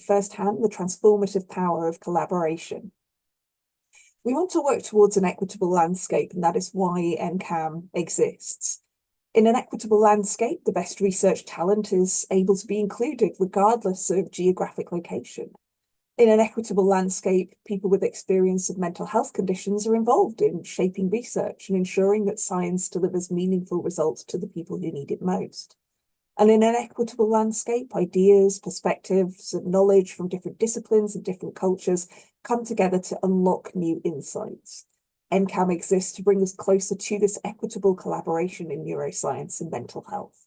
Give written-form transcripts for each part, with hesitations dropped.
firsthand the transformative power of collaboration. We want to work towards an equitable landscape, and that is why NCAM exists. In an equitable landscape, the best research talent is able to be included regardless of geographic location. In an equitable landscape, people with experience of mental health conditions are involved in shaping research and ensuring that science delivers meaningful results to the people who need it most. And in an equitable landscape, ideas, perspectives, and knowledge from different disciplines and different cultures come together to unlock new insights. NCAM exists to bring us closer to this equitable collaboration in neuroscience and mental health.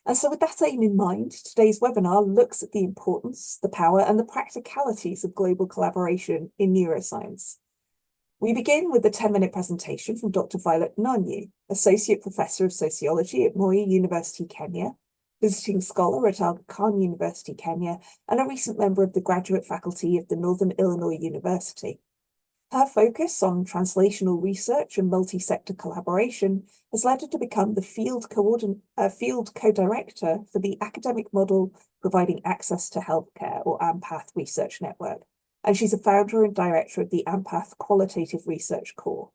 And so with that aim in mind, today's webinar looks at the importance, the power, and the practicalities of global collaboration in neuroscience. We begin with a 10-minute presentation from Dr. Violet Nanyu, Associate Professor of Sociology at Moi University, Kenya, visiting scholar at Aga Khan University, Kenya, and a recent member of the graduate faculty of the Northern Illinois University. Her focus on translational research and multi-sector collaboration has led her to become the field co-director for the academic model providing access to healthcare, or AMPATH Research Network, and she's a founder and director of the AMPATH Qualitative Research Core.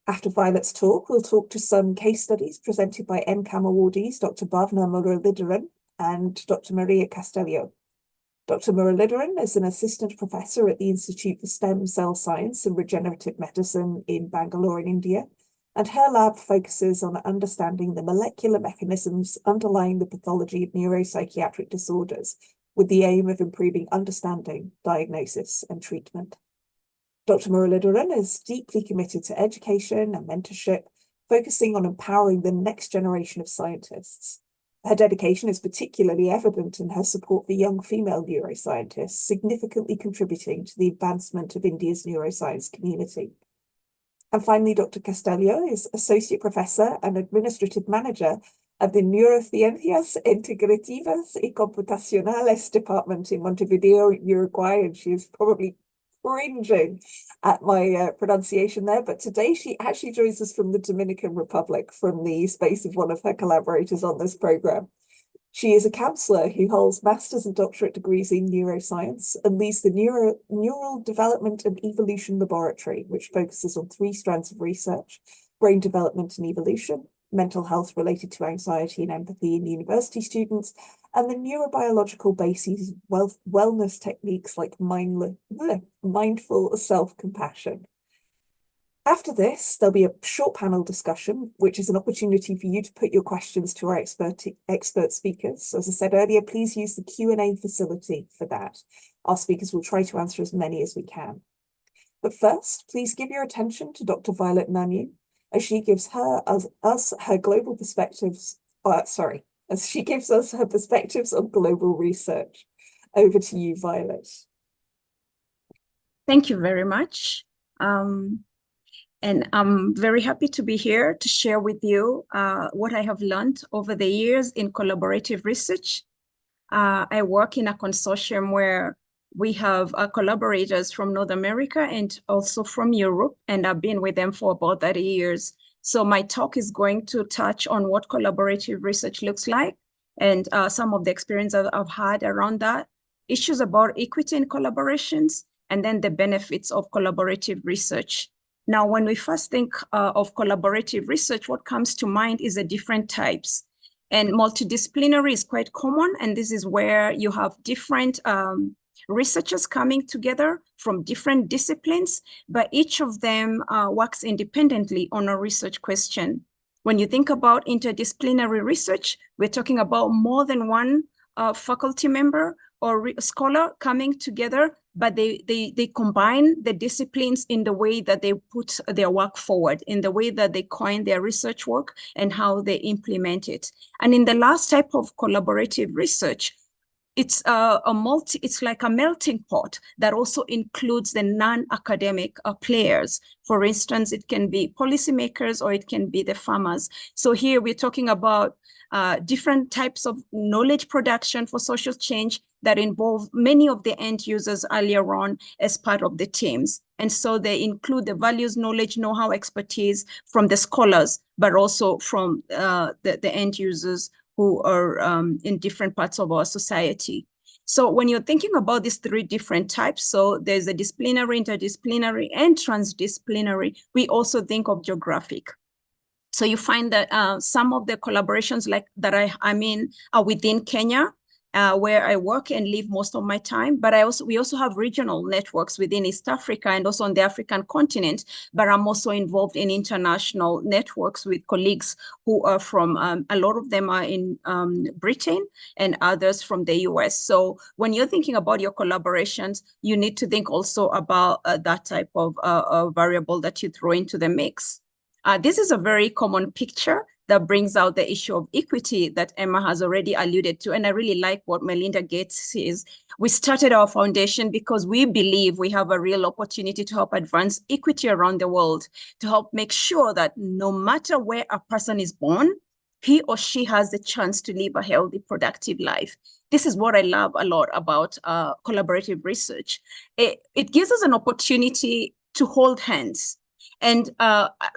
After Violet's talk, we'll talk to some case studies presented by NCAM awardees Dr. Bhavna Muralidharan and Dr. Maria Castello. Dr. Muralidharan is an assistant professor at the Institute for Stem Cell Science and Regenerative Medicine in Bangalore in India, and her lab focuses on understanding the molecular mechanisms underlying the pathology of neuropsychiatric disorders, with the aim of improving understanding, diagnosis, and treatment. Dr. Muralidharan is deeply committed to education and mentorship, focusing on empowering the next generation of scientists. Her dedication is particularly evident in her support for young female neuroscientists, significantly contributing to the advancement of India's neuroscience community. And finally, Dr. Castello is Associate Professor and Administrative Manager of the Neurociencias Integrativas y Computacionales Department in Montevideo, Uruguay, and she is probably cringing at my pronunciation there, but today she actually joins us from the Dominican Republic, from the space of one of her collaborators on this program. She is a counselor who holds master's and doctorate degrees in neuroscience and leads the Neural Development and Evolution Laboratory, which focuses on 3 strands of research: brain development and evolution, mental health related to anxiety and empathy in university students, and the neurobiological bases of wellness techniques like mindful self-compassion. After this, there'll be a short panel discussion, which is an opportunity for you to put your questions to our expert speakers. As I said earlier, please use the Q&A facility for that. Our speakers will try to answer as many as we can. But first, please give your attention to Dr. Violet Nanyu, as she gives us her global perspectives, as she gives us her perspectives on global research. Over to you, Violet. Thank you very much. And I'm very happy to be here to share with you what I have learned over the years in collaborative research. I work in a consortium where we have collaborators from North America and also from Europe, and I've been with them for about 30 years. So my talk is going to touch on what collaborative research looks like and some of the experience I've had around that, issues about equity in collaborations, and then the benefits of collaborative research. Now, when we first think of collaborative research, what comes to mind is the different types. And multidisciplinary is quite common, and this is where you have different researchers coming together from different disciplines, but each of them works independently on a research question. When you think about interdisciplinary research, we're talking about more than one faculty member or scholar coming together, but they combine the disciplines in the way that they put their work forward, in the way that they coin their research work and how they implement it. And in the last type of collaborative research, it's like a melting pot that also includes the non-academic players. For instance, it can be policymakers or it can be the farmers. So here we're talking about different types of knowledge production for social change that involve many of the end users earlier on as part of the teams. And so they include the values, knowledge, know-how, expertise from the scholars, but also from the end users who are in different parts of our society. So when you're thinking about these three different types, so there's a disciplinary, interdisciplinary, and transdisciplinary, we also think of geographic. So you find that some of the collaborations like that I'm in are within Kenya, where I work and live most of my time. But we also have regional networks within East Africa and also on the African continent. But I'm also involved in international networks with colleagues who are from, a lot of them are in Britain and others from the US. So when you're thinking about your collaborations, you need to think also about that type of variable that you throw into the mix. This is a very common picture that brings out the issue of equity that Emma has already alluded to. And I really like what Melinda Gates says. We started our foundation because we believe we have a real opportunity to help advance equity around the world, to help make sure that no matter where a person is born, he or she has the chance to live a healthy, productive life. This is what I love a lot about collaborative research. It gives us an opportunity to hold hands. And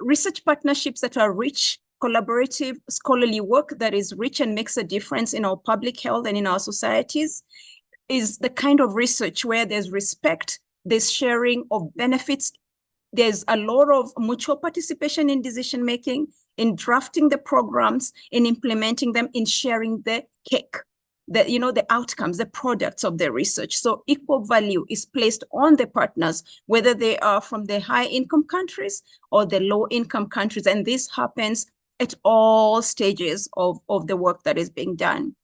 research partnerships that are rich, collaborative, scholarly work that is rich and makes a difference in our public health and in our societies is the kind of research where there's respect, there's sharing of benefits, there's a lot of mutual participation in decision-making, in drafting the programs, in implementing them, in sharing the cake. The outcomes, the products of the research. So equal value is placed on the partners, whether they are from the high income countries or the low income countries. And this happens at all stages of the work that is being done.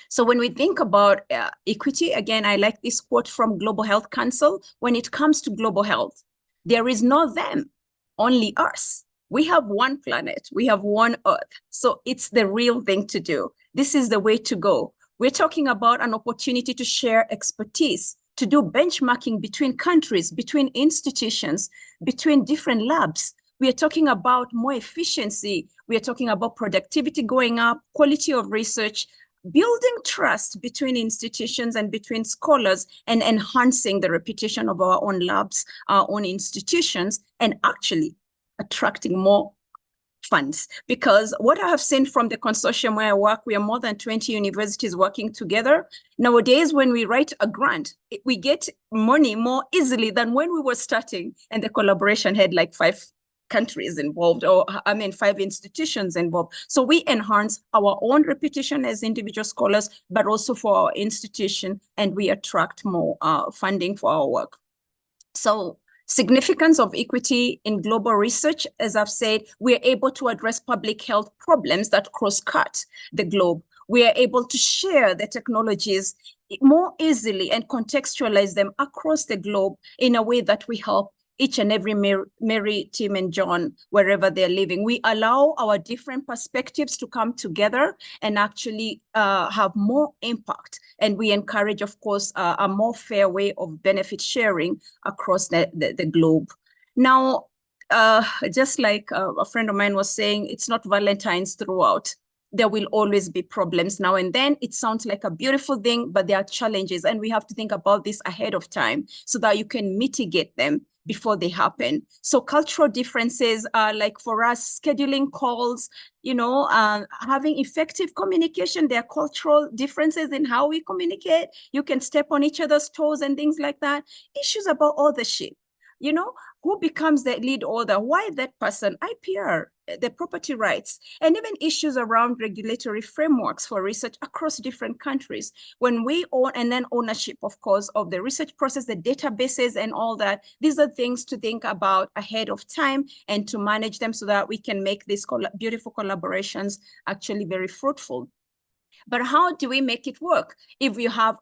So when we think about equity, again, I like this quote from Global Health Council. When it comes to global health, there is no them, only us. We have one planet, we have one Earth. So it's the real thing to do. This is the way to go. We're talking about an opportunity to share expertise, to do benchmarking between countries, between institutions, between different labs. We are talking about more efficiency. We are talking about productivity going up, quality of research, building trust between institutions and between scholars, and enhancing the reputation of our own labs, our own institutions, and actually attracting more funds. Because what I have seen from the consortium where I work, we are more than 20 universities working together. Nowadays, when we write a grant, we get money more easily than when we were starting, and the collaboration had like 5 countries involved, or 5 institutions involved. So we enhance our own reputation as individual scholars, but also for our institution, and we attract more funding for our work. So significance of equity in global research, as I've said, we are able to address public health problems that cross-cut the globe. We are able to share the technologies more easily and contextualize them across the globe in a way that we help each and every Mary, Tim, and John, wherever they're living. We allow our different perspectives to come together and actually have more impact. And we encourage, of course, a more fair way of benefit sharing across the globe. Now, just like a friend of mine was saying, it's not Valentine's throughout. There will always be problems now and then. It sounds like a beautiful thing, but there are challenges, and we have to think about this ahead of time so that you can mitigate them before they happen. So cultural differences are like, for us, scheduling calls, having effective communication. There are cultural differences in how we communicate. You can step on each other's toes and things like that. Issues about authorship. Who becomes the lead author? Why that person? IPR, the property rights, and even issues around regulatory frameworks for research across different countries. When we own, and then ownership, of course, of the research process, the databases and all that. These are things to think about ahead of time and to manage them so that we can make these beautiful collaborations actually very fruitful. But how do we make it work if you have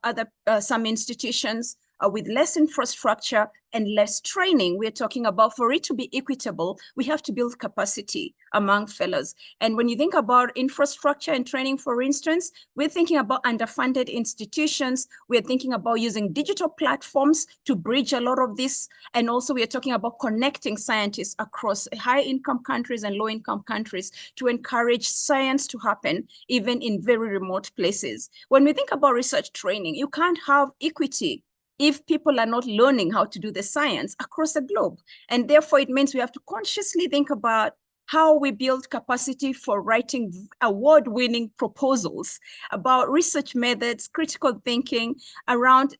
some institutions with less infrastructure and less training? We're talking about, for it to be equitable, we have to build capacity among fellows. And when you think about infrastructure and training, for instance, we're thinking about underfunded institutions. We're thinking about using digital platforms to bridge a lot of this. And also we're talking about connecting scientists across high-income countries and low-income countries to encourage science to happen, even in very remote places. When we think about research training, you can't have equity if people are not learning how to do the science across the globe. And therefore, it means we have to consciously think about how we build capacity for writing award-winning proposals about research methods, critical thinking around,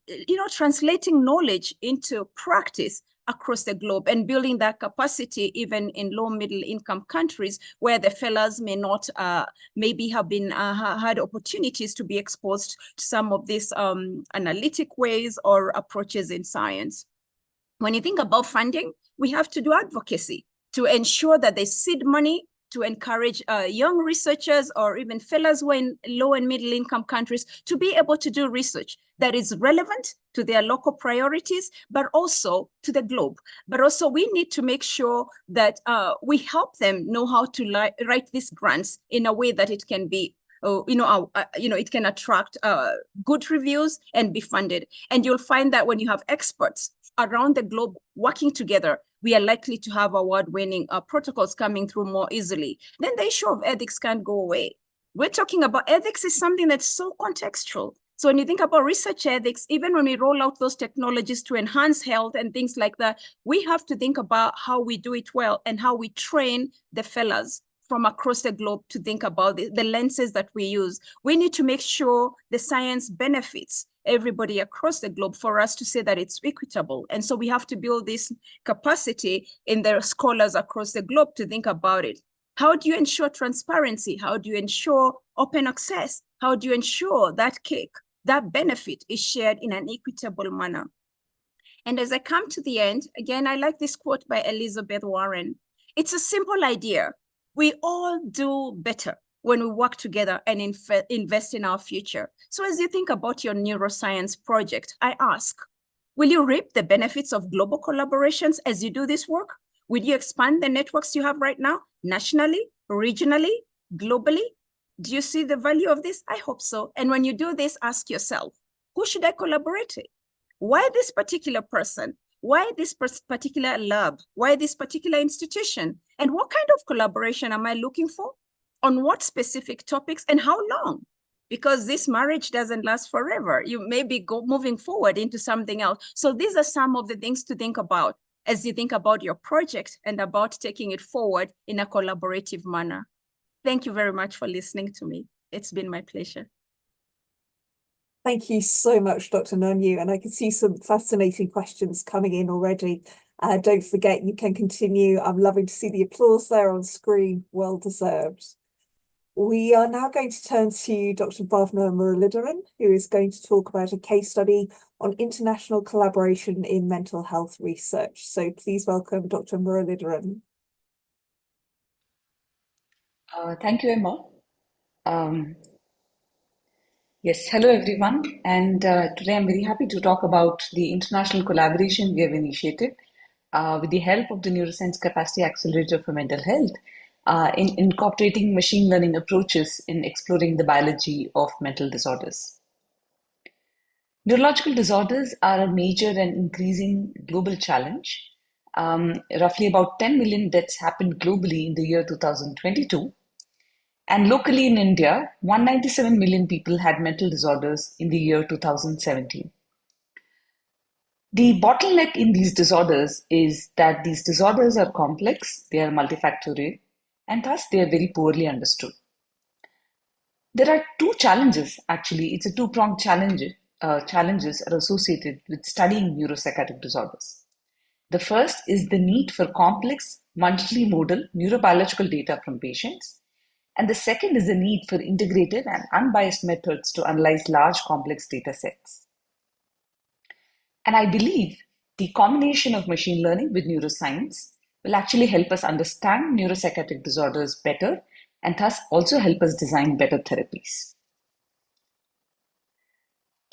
translating knowledge into practice across the globe and building that capacity even in low middle income countries where the fellows may not maybe have been had opportunities to be exposed to some of these analytic ways or approaches in science. When you think about funding, we have to do advocacy to ensure that they seed money to encourage young researchers or even fellows who are in low and middle income countries to be able to do research that is relevant to their local priorities, but also to the globe. But also we need to make sure that we help them know how to write these grants in a way that it can be it can attract good reviews and be funded. And you'll find that when you have experts around the globe working together, we are likely to have award-winning protocols coming through more easily. Then the issue of ethics can't go away. We're talking about ethics is something that's so contextual. So when you think about research ethics, even when we roll out those technologies to enhance health and things like that, we have to think about how we do it well and how we train the fellows from across the globe to think about the lenses that we use. We need to make sure the science benefits everybody across the globe for us to say that it's equitable. And so we have to build this capacity in the scholars across the globe to think about it. How do you ensure transparency? How do you ensure open access? How do you ensure that cake, that benefit is shared in an equitable manner? And as I come to the end, again, I like this quote by Elizabeth Warren. It's a simple idea. We all do better when we work together and invest in our future. So as you think about your neuroscience project, I ask, will you reap the benefits of global collaborations as you do this work? Will you expand the networks you have right now, nationally, regionally, globally? Do you see the value of this? I hope so. And when you do this, ask yourself, who should I collaborate with? Why this particular person? Why this particular lab? Why this particular institution? And what kind of collaboration am I looking for? On what specific topics and how long? Because this marriage doesn't last forever. You may be moving forward into something else. So these are some of the things to think about as you think about your project and about taking it forward in a collaborative manner. Thank you very much for listening to me. It's been my pleasure. Thank you so much, Dr. Nunyu, and I can see some fascinating questions coming in already. Don't forget, you can continue. I'm loving to see the applause there on screen. Well deserved. We are now going to turn to Dr. Bhavna Muralidharan, who is going to talk about a case study on international collaboration in mental health research. So please welcome Dr. Muralidharan. Thank you, Emma. Yes, hello everyone, and today I'm very happy to talk about the international collaboration we have initiated with the help of the Neuroscience Capacity Accelerator for Mental Health in incorporating machine learning approaches in exploring the biology of mental disorders. Neurological disorders are a major and increasing global challenge. Roughly about 10 million deaths happened globally in the year 2022. And locally in India, 197 million people had mental disorders in the year 2017. The bottleneck in these disorders is that these disorders are complex, they are multifactorial, and thus they are very poorly understood. There are two challenges, actually, it's a two-pronged challenges are associated with studying neuropsychiatric disorders. The first is the need for complex, multimodal neurobiological data from patients. And the second is the need for integrated and unbiased methods to analyze large complex data sets. And I believe the combination of machine learning with neuroscience will actually help us understand neuropsychiatric disorders better and thus also help us design better therapies.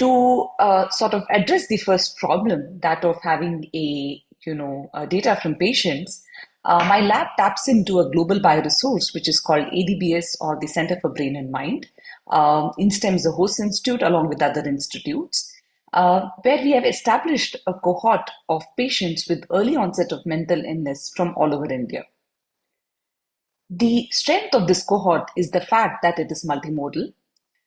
To sort of address the first problem, that of having data from patients, my lab taps into a global bioresource, which is called ADBS, or the Center for Brain and Mind. INSTEM is the host institute along with other institutes, where we have established a cohort of patients with early onset of mental illness from all over India. The strength of this cohort is the fact that it is multimodal.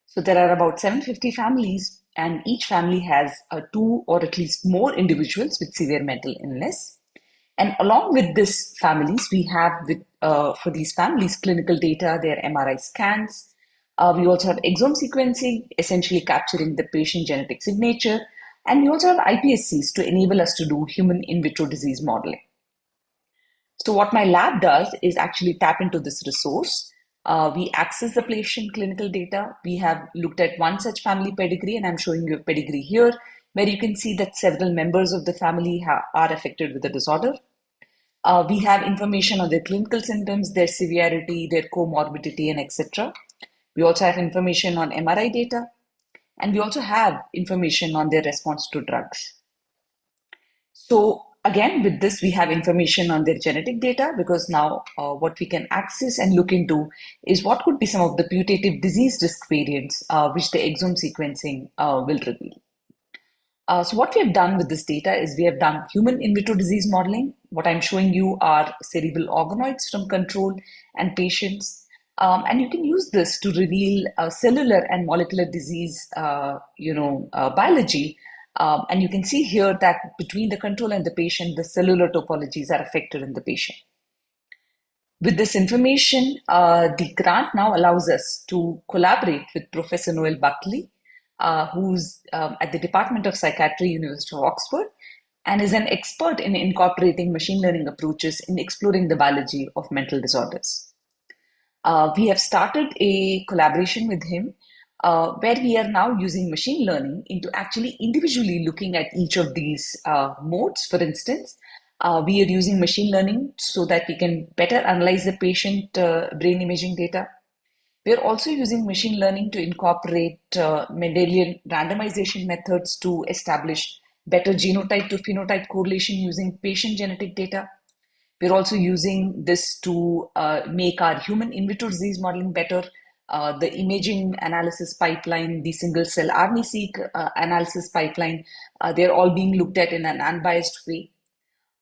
So there are about 750 families, and each family has two or at least more individuals with severe mental illness. And along with these families, we have for these families clinical data, their MRI scans. We also have exome sequencing, essentially capturing the patient genetic signature. And we also have iPSCs to enable us to do human in vitro disease modeling. So what my lab does is actually tap into this resource. We access the patient clinical data. We have looked at one such family pedigree, and I'm showing you a pedigree here, where you can see that several members of the family are affected with the disorder. We have information on their clinical symptoms, their severity, their comorbidity, and etc. We also have information on MRI data, and we also have information on their response to drugs. So again, with this, we have information on their genetic data, because now what we can access and look into is what could be some of the putative disease risk variants which the exome sequencing will reveal. So what we have done with this data is we have done human in vitro disease modeling. What I'm showing you are cerebral organoids from control and patients. And you can use this to reveal cellular and molecular disease biology. And you can see here that between the control and the patient, the cellular topologies are affected in the patient. With this information, the grant now allows us to collaborate with Professor Noel Buckley, who's at the Department of Psychiatry, University of Oxford, and is an expert in incorporating machine learning approaches in exploring the biology of mental disorders. We have started a collaboration with him where we are now using machine learning into actually individually looking at each of these modes. For instance, we are using machine learning so that we can better analyze the patient brain imaging data. We are also using machine learning to incorporate Mendelian randomization methods to establish better genotype to phenotype correlation using patient genetic data. We're also using this to make our human in vitro disease modeling better. The imaging analysis pipeline, the single cell RNA-seq analysis pipeline, they're all being looked at in an unbiased way.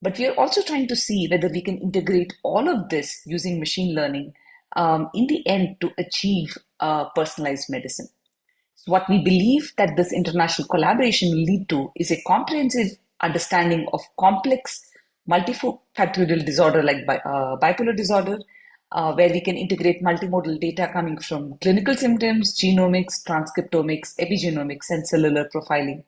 But we are also trying to see whether we can integrate all of this using machine learning in the end to achieve personalized medicine. So what we believe that this international collaboration will lead to is a comprehensive understanding of complex multifactorial disorder like bipolar disorder, where we can integrate multimodal data coming from clinical symptoms, genomics, transcriptomics, epigenomics, and cellular profiling.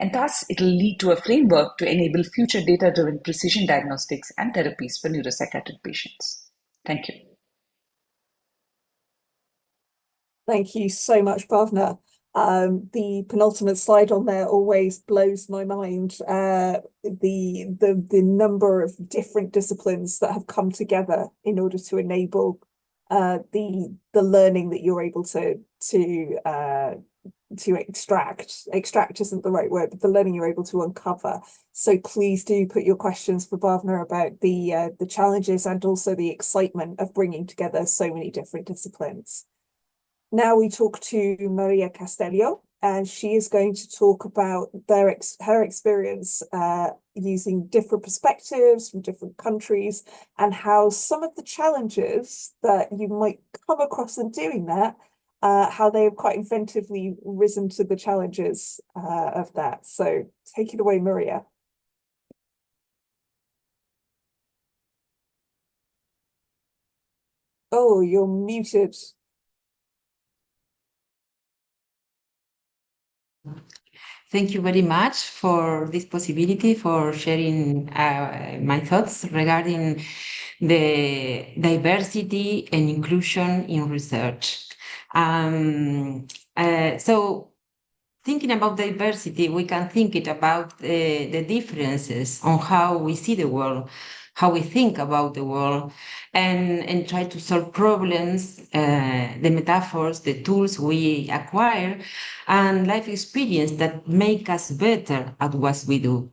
And thus, it will lead to a framework to enable future data-driven precision diagnostics and therapies for neuropsychiatric patients. Thank you. Thank you so much, Bhavna. The penultimate slide on there always blows my mind. The number of different disciplines that have come together in order to enable the learning that you're able to extract. Extract isn't the right word, but the learning you're able to uncover. So please do put your questions for Bhavna about the challenges and also the excitement of bringing together so many different disciplines. Now we talk to Maria Castello, and she is going to talk about her experience using different perspectives from different countries and how some of the challenges that you might come across in doing that, how they have quite inventively risen to the challenges of that. So take it away, Maria. Oh, you're muted. Thank you very much for this possibility for sharing my thoughts regarding the diversity and inclusion in research. So thinking about diversity, we can think it about the differences on how we see the world, how we think about the world, and try to solve problems, the metaphors, the tools we acquire, and life experience that make us better at what we do.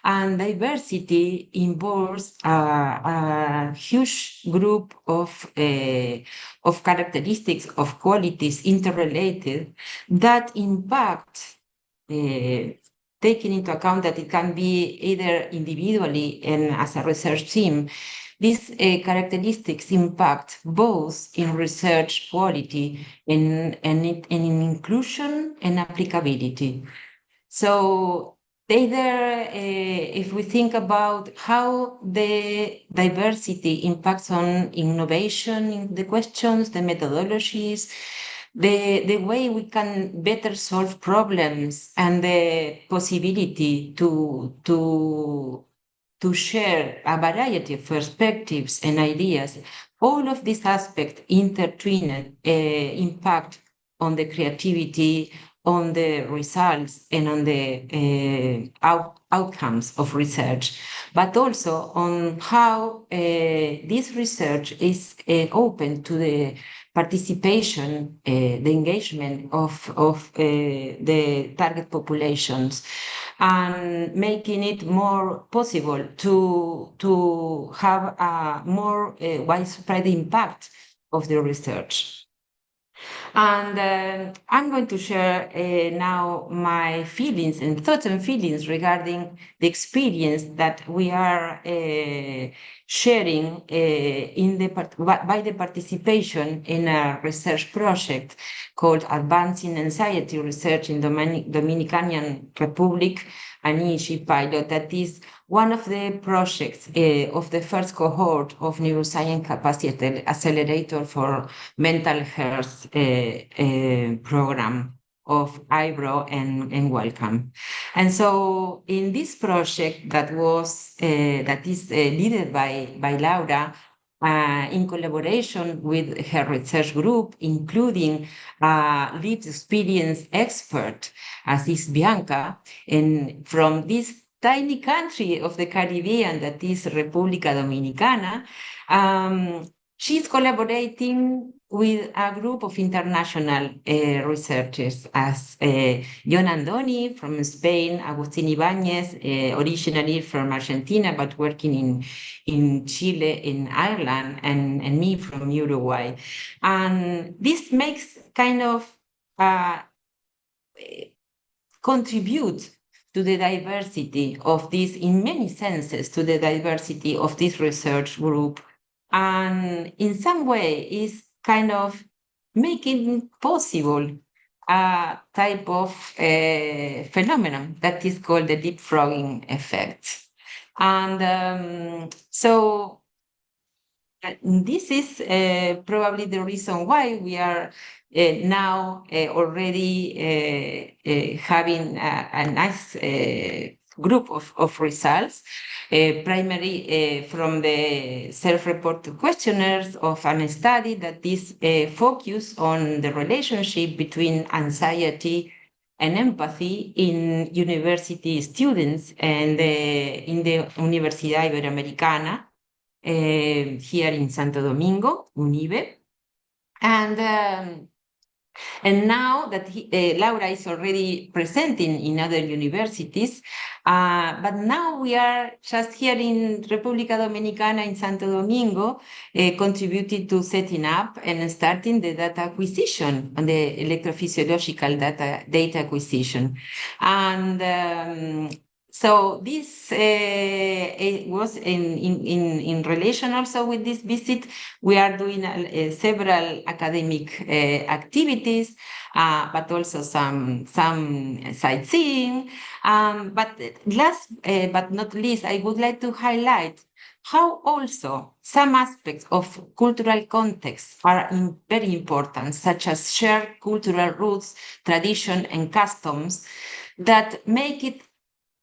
And diversity involves a huge group of characteristics, of qualities interrelated that impact, taking into account that it can be either individually and as a research team. These characteristics impact both in research quality and in inclusion and applicability. So either if we think about how the diversity impacts on innovation in the questions, the methodologies, the way we can better solve problems, and the possibility to share a variety of perspectives and ideas, all of these aspects intertwined impact on the creativity, on the results, and on the outcomes of research, but also on how this research is open to the participation, the engagement of the target populations, and making it more possible to have a more widespread impact of the research. And I'm going to share now my feelings and thoughts and feelings regarding the experience that we are sharing by the participation in a research project called Advancing Anxiety Research in Dominican Republic, an ING pilot that is one of the projects of the first cohort of Neuroscience Capacity Accelerator for Mental Health program of IBRO and Wellcome. And so in this project that is led by Laura, in collaboration with her research group, including a lived experience expert, as is Bianca, and from this tiny country of the Caribbean that is República Dominicana, she's collaborating with a group of international researchers as John Andoni from Spain, Agustín Ibáñez, originally from Argentina, but working in Chile, in Ireland, and me from Uruguay. And this makes kind of contribute to the diversity of this, in many senses, to the diversity of this research group. And in some way is kind of making possible a type of phenomenon that is called the leapfrogging effect. And so this is probably the reason why we are now already having a nice group of results, primarily from the self-reported questionnaires of a study that is focused on the relationship between anxiety and empathy in university students and in the Universidad Iberoamericana here in Santo Domingo, UNIBE. And now that Laura is already presenting in other universities, but now we are just here in República Dominicana in Santo Domingo, contributing to setting up and starting the data acquisition, and the electrophysiological data acquisition. And so this it was in relation also with this visit. We are doing several academic activities, but also some sightseeing. But last but not least, I would like to highlight how also some aspects of cultural context are very important, such as shared cultural roots, tradition, and customs that make it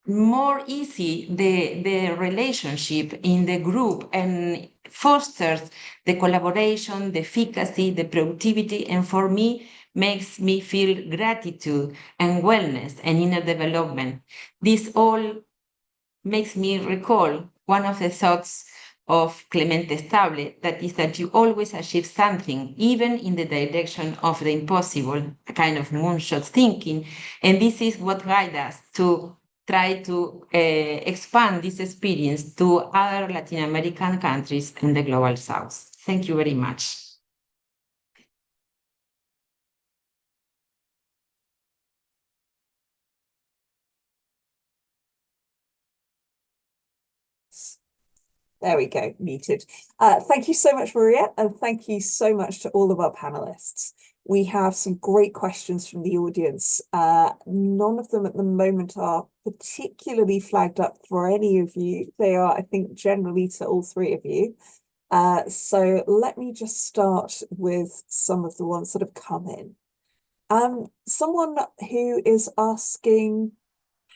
more easy the relationship in the group and fosters the collaboration, the efficacy, the productivity, and for me makes me feel gratitude and wellness and inner development. This all makes me recall one of the thoughts of Clemente Stable, that is that you always achieve something, even in the direction of the impossible, a kind of moonshot thinking. And this is what guides us to try to expand this experience to other Latin American countries in the Global South. Thank you very much. There we go, muted. Thank you so much, Maria, and thank you so much to all of our panelists. We have some great questions from the audience. None of them at the moment are particularly flagged up for any of you. They are, I think, generally to all three of you. So let me just start with some of the ones that have come in. Someone who is asking,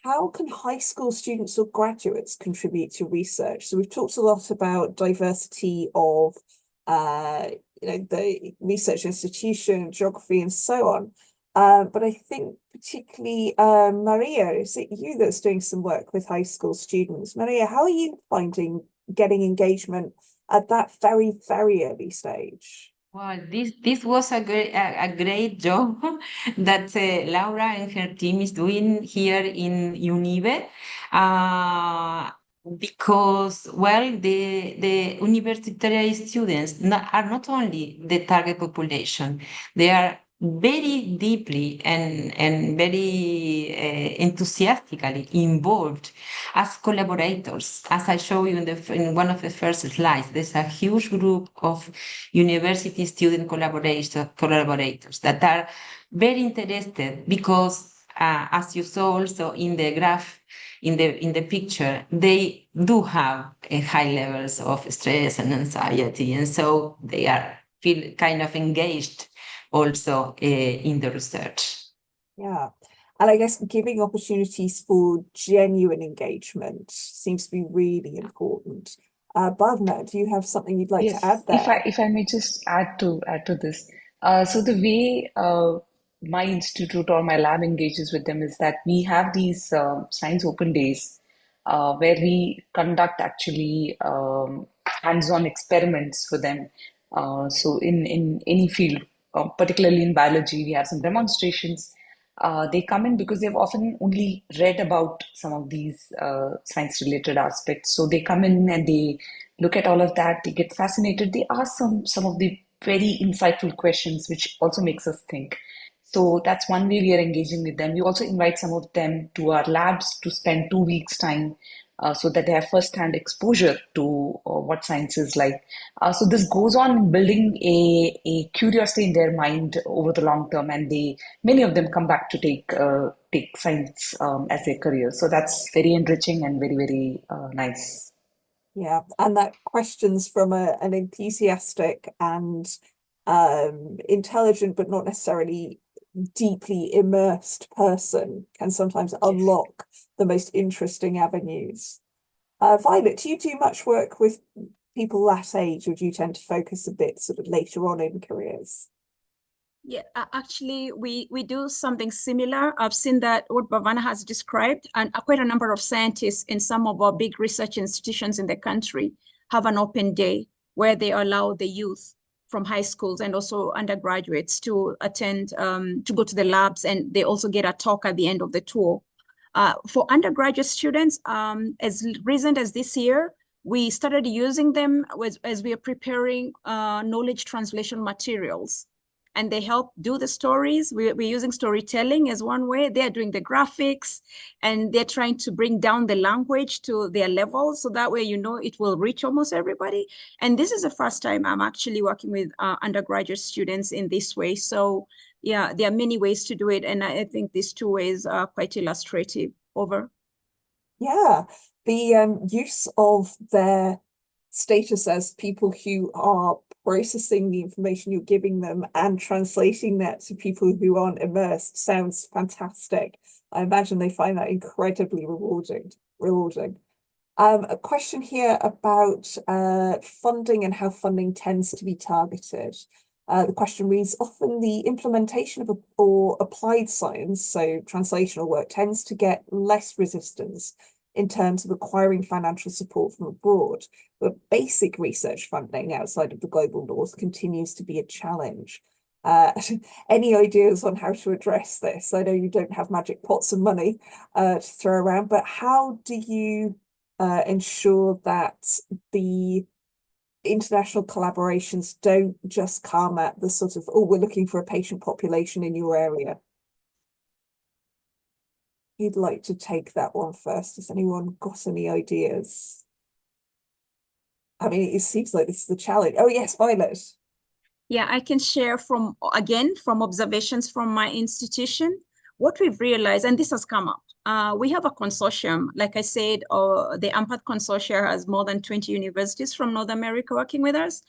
how can high school students or graduates contribute to research? So we've talked a lot about diversity of the research institution, geography, and so on. But I think particularly, Maria, is it you that's doing some work with high school students? Maria, how are you finding getting engagement at that very, very early stage? Well, this was a great job that Laura and her team is doing here in UNIBE. Because, well, the university students are not only the target population, they are very deeply and very enthusiastically involved as collaborators. As I show you in one of the first slides, there's a huge group of university student collaborators that are very interested because, as you saw also in the graph, in the picture, they do have high levels of stress and anxiety, and so they feel kind of engaged also in the research. Yeah, and I guess giving opportunities for genuine engagement seems to be really important. Bhavna, do you have something you'd like to add there? If I may just add to this. So the way my institute or my lab engages with them is that we have these science open days where we conduct actually hands-on experiments for them. So in any field, particularly in biology, we have some demonstrations. They come in because they've often only read about some of these science-related aspects. So they come in and they look at all of that. They get fascinated. They ask some of the very insightful questions, which also makes us think. So that's one way we are engaging with them. We also invite some of them to our labs to spend 2 weeks' time so that they have first-hand exposure to what science is like. So this goes on building a curiosity in their mind over the long term, and many of them come back to take science as their career. So that's very enriching and very, very nice. Yeah, and that questions from an enthusiastic and intelligent, but not necessarily deeply immersed person can sometimes unlock the most interesting avenues. Violet, do you do much work with people that age, or do you tend to focus a bit sort of later on in careers? Yeah, actually, we do something similar. I've seen that what Bhavana has described, and quite a number of scientists in some of our big research institutions in the country have an open day where they allow the youth from high schools and also undergraduates to attend, to go to the labs, and they also get a talk at the end of the tour. For undergraduate students, as recent as this year, we started using them as we are preparing knowledge translation materials. And they help do the stories. We're using storytelling as one way. They're doing the graphics, and they're trying to bring down the language to their level. So that way, it will reach almost everybody. And this is the first time I'm actually working with undergraduate students in this way. So yeah, there are many ways to do it. And I think these two ways are quite illustrative. Over. Yeah, the use of their status as people who are processing the information you're giving them and translating that to people who aren't immersed sounds fantastic. I imagine they find that incredibly rewarding. A question here about funding and how funding tends to be targeted. The question reads, often the implementation of or applied science, so translational work, tends to get less resistance in terms of acquiring financial support from abroad, but basic research funding outside of the global north continues to be a challenge. Any ideas on how to address this? I know you don't have magic pots of money to throw around, but how do you ensure that the international collaborations don't just come at the sort of, oh, we're looking for a patient population in your area? Who'd like to take that one first? Has anyone got any ideas? I mean, it seems like this is the challenge. Oh yes, Violet. Yeah, I can share from observations from my institution, what we've realized, and this has come up. We have a consortium. Like I said, the AMPATH consortia has more than 20 universities from North America working with us.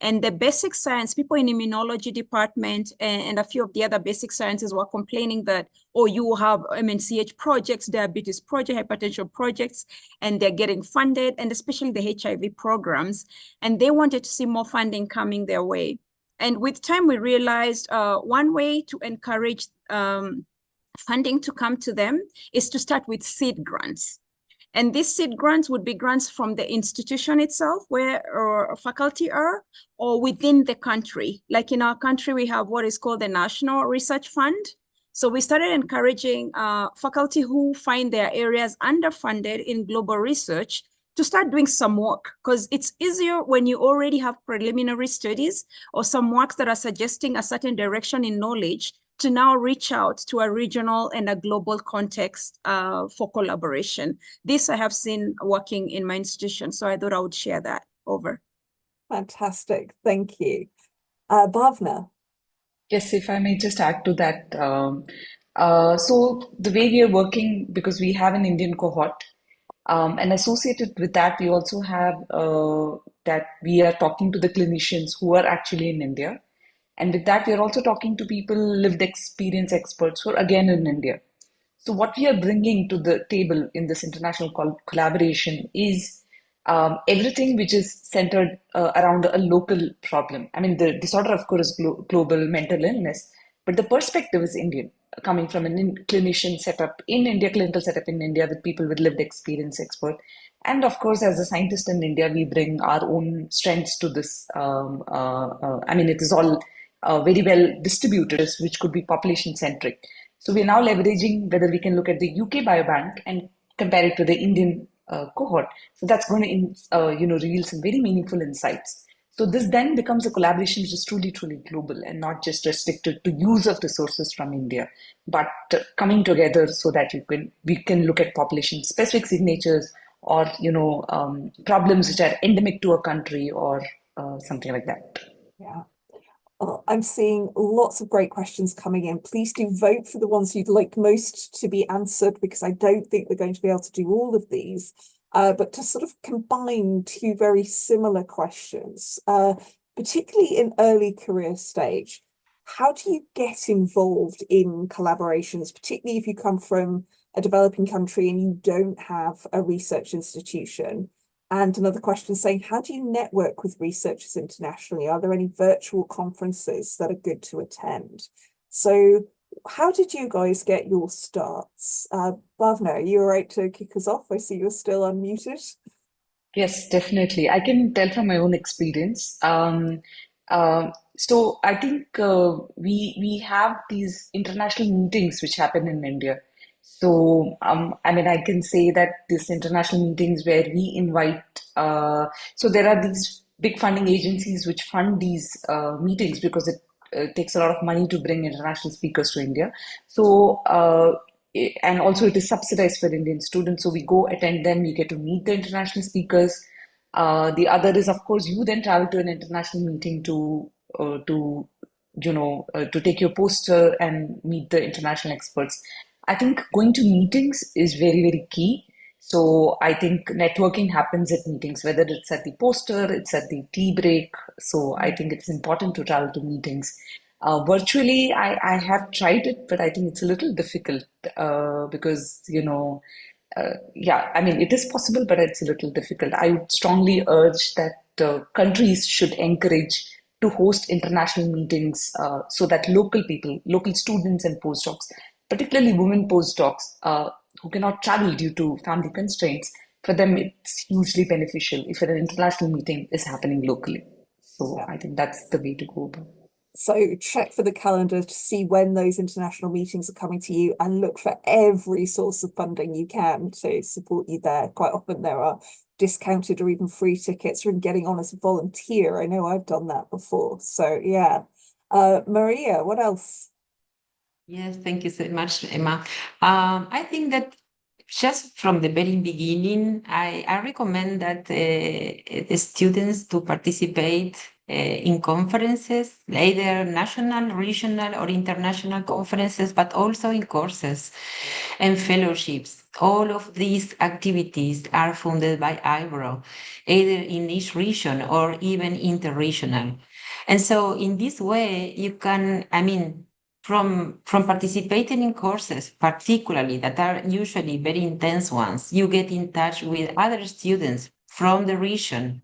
And the basic science, people in immunology department and a few of the other basic sciences were complaining that, oh, you have MNCH projects, diabetes project, hypertension projects, and they're getting funded, and especially the HIV programs. And they wanted to see more funding coming their way. And with time, we realized one way to encourage funding to come to them is to start with seed grants. And these seed grants would be grants from the institution itself where faculty are, or within the country. Like in our country, we have what is called the National Research Fund. So we started encouraging faculty who find their areas underfunded in global research to start doing some work, because it's easier when you already have preliminary studies or some works that are suggesting a certain direction in knowledge to now reach out to a regional and a global context for collaboration. This I have seen working in my institution, so I thought I would share that. Over. Fantastic, thank you. Bhavna. Yes, if I may just add to that. So the way we are working, because we have an Indian cohort, and associated with that, we also have that we are talking to the clinicians who are actually in India. And with that, we are also talking to people, lived experience experts who are again in India. So what we are bringing to the table in this international collaboration is everything which is centered around a local problem. I mean, the disorder, of course, is global mental illness, but the perspective is Indian, coming from an clinician setup in India, clinical setup in India with people with lived experience expert. And of course, as a scientist in India, we bring our own strengths to this. I mean, it is all very well distributed, which could be population centric. So we're now leveraging whether we can look at the UK Biobank and compare it to the Indian cohort. So that's going to reveal some very meaningful insights. So this then becomes a collaboration which is truly, truly global and not just restricted to use of resources from India, but coming together so that we can look at population specific signatures or problems which are endemic to a country or something like that. Yeah. I'm seeing lots of great questions coming in. Please do vote for the ones you'd like most to be answered, because I don't think we're going to be able to do all of these. But to sort of combine two very similar questions, particularly in early career stage, how do you get involved in collaborations, particularly if you come from a developing country and you don't have a research institution? And another question saying, how do you network with researchers internationally? Are there any virtual conferences that are good to attend? So how did you guys get your starts? Bhavna, are you all right to kick us off? I see you're still unmuted. Yes, definitely. I can tell from my own experience. So I think we have these international meetings which happen in India. So I mean, I can say that these international meetings where we invite, so there are these big funding agencies which fund these meetings because it takes a lot of money to bring international speakers to India. So and also it is subsidized for Indian students. So we go attend them, you get to meet the international speakers. The other is, of course, you then travel to an international meeting to take your poster and meet the international experts. I think going to meetings is very, very key. So I think networking happens at meetings, whether it's at the poster, it's at the tea break. So I think it's important to travel to meetings. Virtually, I have tried it, but I think it's a little difficult because, yeah, I mean, it is possible, but it's a little difficult. I would strongly urge that countries should encourage to host international meetings so that local people, local students and postdocs, particularly women postdocs who cannot travel due to family constraints, for them it's hugely beneficial if an international meeting is happening locally. So I think that's the way to go about it. So check for the calendar to see when those international meetings are coming to you, and look for every source of funding you can to support you there. Quite often there are discounted or even free tickets from getting on as a volunteer. I know I've done that before. So yeah. Maria, what else? Yes, thank you so much, Emma. I think that just from the very beginning, I recommend that the students to participate in conferences, either national, regional, or international conferences, but also in courses and fellowships. All of these activities are funded by IBRO, either in each region or even interregional. And so in this way, you can, from participating in courses, particularly that are usually very intense ones, you get in touch with other students from the region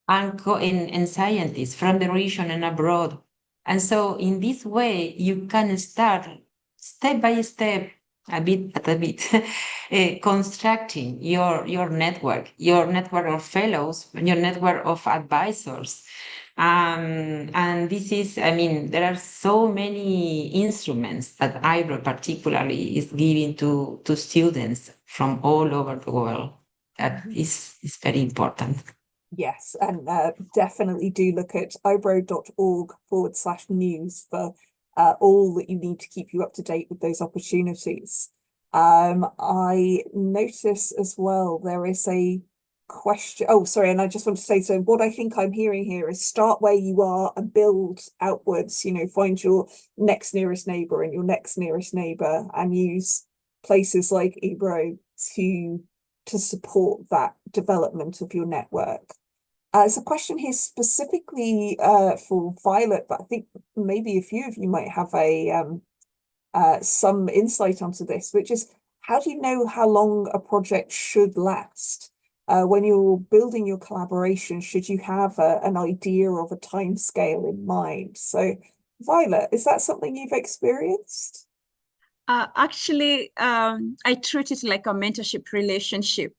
and scientists from the region and abroad. And so in this way, you can start step by step, a bit at a bit, constructing your network of fellows, your network of advisors. And this is, there are so many instruments that IBRO particularly is giving to students from all over the world. That is very important. Yes, and definitely do look at ibro.org/news for all that you need to keep you up to date with those opportunities. I notice as well there is a question. Oh, sorry, and I just want to say, so what I think I'm hearing here is start where you are and build outwards, find your next nearest neighbor and your next nearest neighbor and use places like IBRO to support that development of your network. There's a question here specifically for Violet, but I think maybe a few of you might have some insight onto this, which is, how do you know how long a project should last? When you're building your collaboration, should you have an idea of a time scale in mind? So Violet, is that something you've experienced? Actually, I treat it like a mentorship relationship.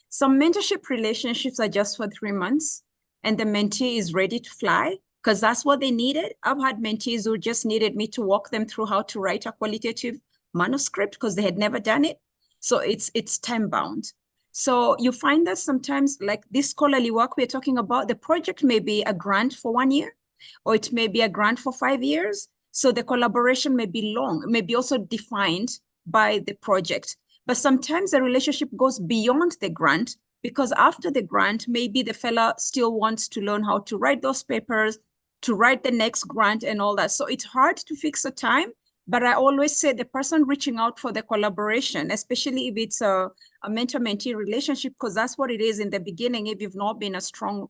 Some mentorship relationships are just for 3 months and the mentee is ready to fly because that's what they needed. I've had mentees who just needed me to walk them through how to write a qualitative manuscript because they had never done it. So it's time bound. So you find that sometimes, like this scholarly work we're talking about, the project may be a grant for 1 year, or it may be a grant for 5 years. So the collaboration may be long, may be also defined by the project. But sometimes the relationship goes beyond the grant, because after the grant, maybe the fella still wants to learn how to write those papers, to write the next grant and all that. So it's hard to fix a time, but I always say the person reaching out for the collaboration, especially if it's a mentor-mentee relationship, because that's what it is in the beginning. If you've not been a strong,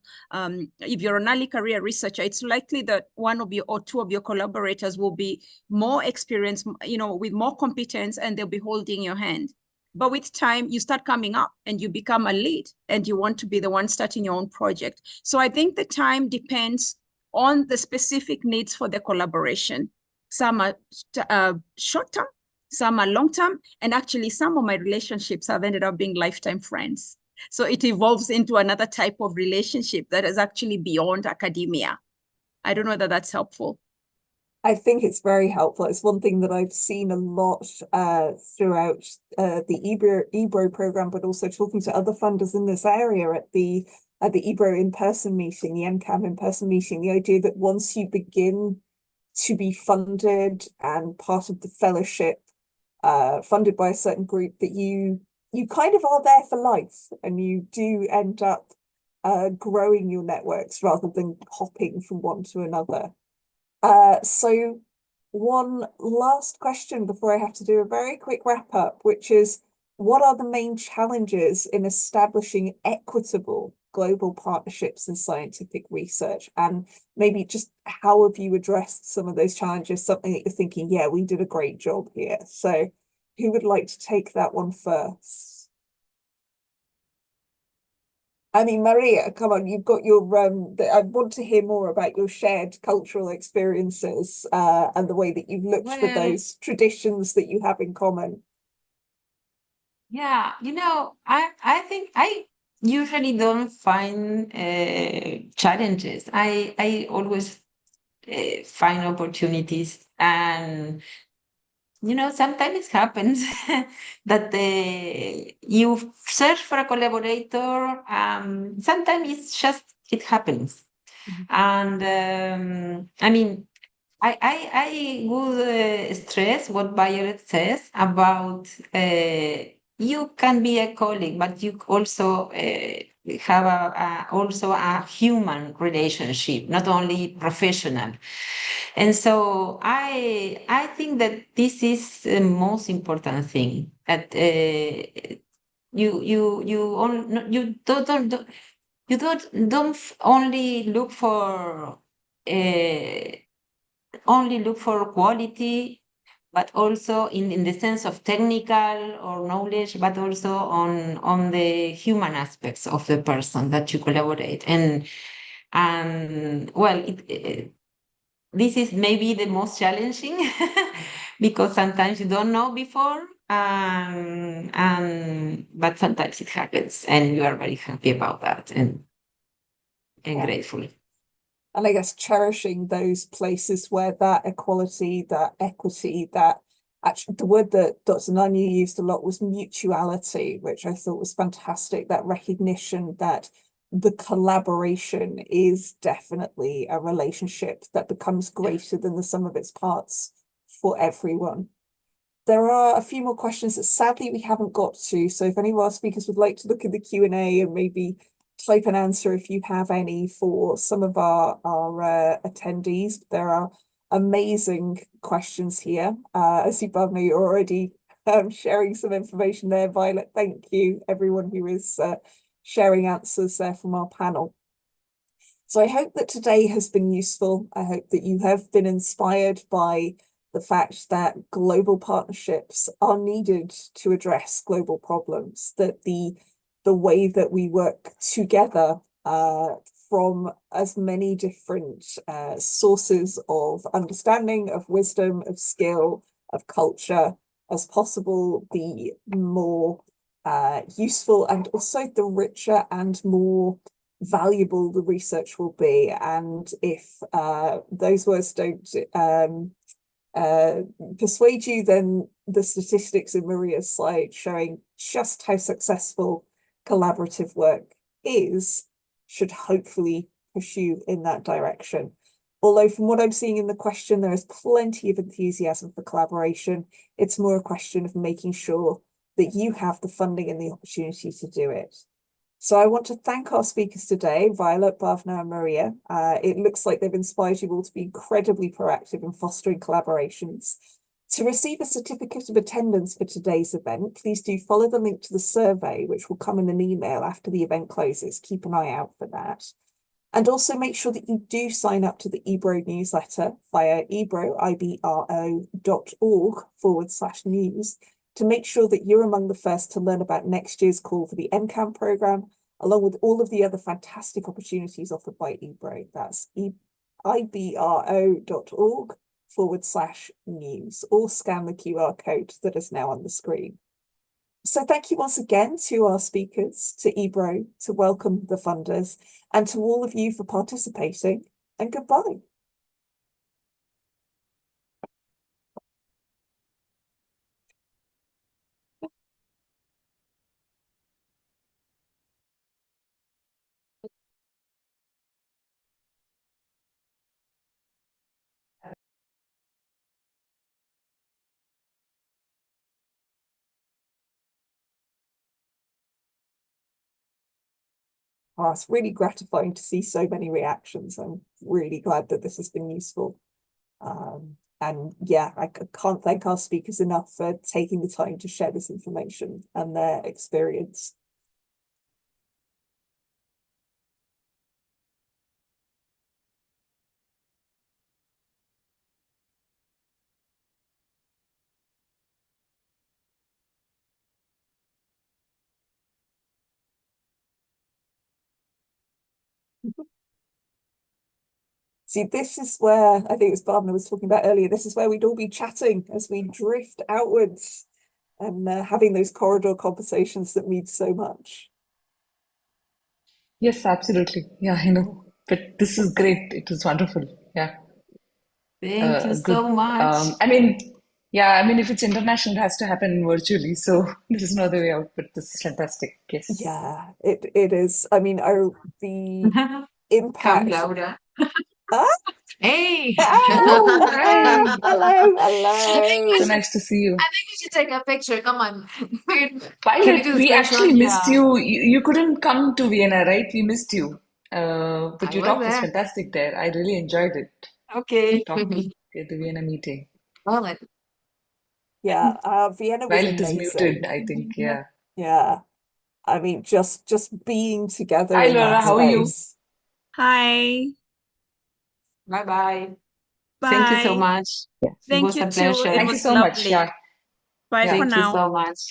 if you're an early career researcher, it's likely that one of your or two of your collaborators will be more experienced, with more competence, and they'll be holding your hand. But with time, you start coming up and you become a lead and you want to be the one starting your own project. So I think the time depends on the specific needs for the collaboration. Some are short-term, some are long-term, and actually some of my relationships have ended up being lifetime friends. So it evolves into another type of relationship that is actually beyond academia. I don't know whether that's helpful. I think it's very helpful. It's one thing that I've seen a lot throughout the IBRO program, but also talking to other funders in this area at the IBRO in-person meeting, the NCAMH in-person meeting, the idea that once you begin to be funded and part of the fellowship, funded by a certain group, that you kind of are there for life, and you do end up growing your networks rather than hopping from one to another. So one last question before I have to do a very quick wrap up, which is, what are the main challenges in establishing equitable global partnerships in scientific research? And maybe just how have you addressed some of those challenges, something that you're thinking, yeah, we did a great job here. So who would like to take that one first? Maria, come on, you've got your, I want to hear more about your shared cultural experiences and the way that you've looked for those traditions that you have in common. Yeah, I think I usually don't find challenges. I always find opportunities, and sometimes it happens that you search for a collaborator. Sometimes it happens. And I would stress what Violet says about you can be a colleague, but you also have also a human relationship, not only professional. And so I think that this is the most important thing, that you don't only look for quality, but also in the sense of technical or knowledge, but also on the human aspects of the person that you collaborate. And well, this is maybe the most challenging because sometimes you don't know before, but sometimes it happens, and you are very happy about that and Yeah. grateful. And I guess cherishing those places where that equality, that equity, that actually the word that Dr. Nanya used a lot was mutuality, which I thought was fantastic. That recognition that the collaboration is definitely a relationship that becomes greater than the sum of its parts for everyone. There are a few more questions that sadly we haven't got to. So if any of our speakers would like to look at the Q&A and maybe type an answer if you have any for some of our attendees. There are amazing questions here. I see, Bhavna, you're already sharing some information there. Violet, thank you, everyone who is sharing answers there from our panel. So I hope that today has been useful. I hope that you have been inspired by the fact that global partnerships are needed to address global problems, that the way that we work together from as many different sources of understanding, of wisdom, of skill, of culture as possible, the more useful and also the richer and more valuable the research will be. And if those words don't persuade you, then the statistics in Maria's slide showing just how successful collaborative work is should hopefully push you in that direction. Although from what I'm seeing in the question, there is plenty of enthusiasm for collaboration. It's more a question of making sure that you have the funding and the opportunity to do it. So I want to thank our speakers today, Violet, Bhavna, and Maria. It looks like they've inspired you all to be incredibly proactive in fostering collaborations. To receive a certificate of attendance for today's event, please do follow the link to the survey, which will come in an email after the event closes. Keep an eye out for that. And also make sure that you do sign up to the IBRO newsletter via ibro.org/news to make sure that you're among the first to learn about next year's call for the NCAMH program, along with all of the other fantastic opportunities offered by IBRO. That's ibro.org/news, or scan the QR code that is now on the screen. So thank you once again to our speakers, to IBRO, to Wellcome the funders, and to all of you for participating, and goodbye. Oh, it's really gratifying to see so many reactions. I'm really glad that this has been useful. And yeah, I can't thank our speakers enough for taking the time to share this information and their experience. See, this is where, I think it was Barbara was talking about earlier, this is where we'd all be chatting as we drift outwards and having those corridor conversations that mean so much. Yes, absolutely. Yeah, I know. But this is great. It was wonderful. Yeah. Thank you Good. so much. I mean, yeah, I mean, if it's international, it has to happen virtually. So there's no other way out, but this is fantastic. Yes. Yeah, it is. I mean, the Come, impact. Laura. Ah, Hey. oh, Hi. hello, I think we So hello. should. nice to see you. I think we should take a picture. Come on. Can we Violet, do the we screenshot? actually missed Yeah. you. You couldn't come to Vienna, right? We missed you. But I your was talk was there. fantastic there. I really enjoyed it. Okay. Talk at the Vienna meeting. Well, it, Yeah, Vienna was Violet is amazing. muted, I think. Yeah. Yeah, I mean, just being together Hi, in Laura. that How are you? space. Hi, Bye-bye. Thank you so bye. much. It Thank was you a too. It Thank pleasure. you was so much. lovely. Yeah. Bye Yeah. for Thank you now. so much.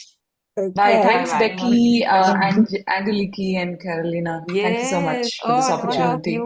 Bye. Okay. Thanks, Bye-bye. Becky, and Angeliki and Carolina. Thank you so Yes. much for this Oh, and all Yeah. of opportunity. you.